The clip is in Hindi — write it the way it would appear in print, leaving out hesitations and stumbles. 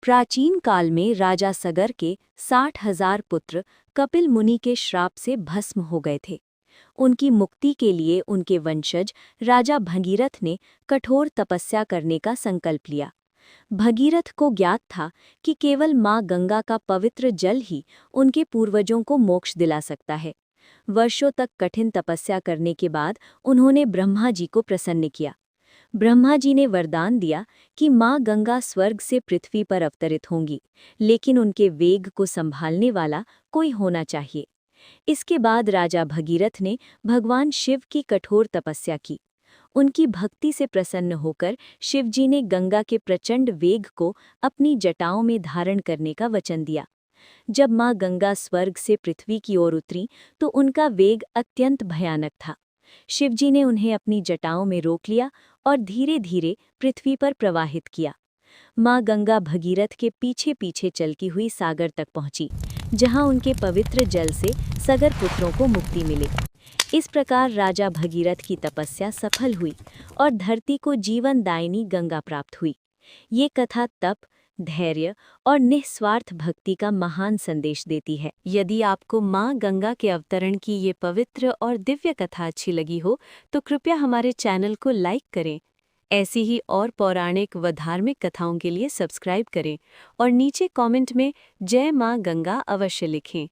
प्राचीन काल में राजा सगर के 60,000 पुत्र कपिल मुनि के श्राप से भस्म हो गए थे। उनकी मुक्ति के लिए उनके वंशज राजा भगीरथ ने कठोर तपस्या करने का संकल्प लिया। भगीरथ को ज्ञात था कि केवल मां गंगा का पवित्र जल ही उनके पूर्वजों को मोक्ष दिला सकता है। वर्षों तक कठिन तपस्या करने के बाद उन्होंने ब्रह्मा जी को प्रसन्न किया। ब्रह्मा जी ने वरदान दिया कि मां गंगा स्वर्ग से पृथ्वी पर अवतरित होंगी, लेकिन उनके वेग को संभालने वाला कोई होना चाहिए। इसके बाद राजा भगीरथ ने भगवान शिव की कठोर तपस्या की। उनकी भक्ति से प्रसन्न होकर शिवजी ने गंगा के प्रचंड वेग को अपनी जटाओं में धारण करने का वचन दिया। जब मां गंगा स्वर्ग से पृथ्वी की ओर उतरी तो उनका वेग अत्यंत भयानक था। शिवजी ने उन्हें अपनी जटाओं में रोक लिया और धीरे धीरे पृथ्वी पर प्रवाहित किया। मां गंगा भगीरथ के पीछे पीछे चलती हुई सागर तक पहुंची, जहां उनके पवित्र जल से सगर पुत्रों को मुक्ति मिली। इस प्रकार राजा भगीरथ की तपस्या सफल हुई और धरती को जीवनदायिनी गंगा प्राप्त हुई। ये कथा तप, धैर्य और निस्वार्थ भक्ति का महान संदेश देती है। यदि आपको मां गंगा के अवतरण की ये पवित्र और दिव्य कथा अच्छी लगी हो तो कृपया हमारे चैनल को लाइक करें। ऐसी ही और पौराणिक व धार्मिक कथाओं के लिए सब्सक्राइब करें और नीचे कमेंट में जय मां गंगा अवश्य लिखें।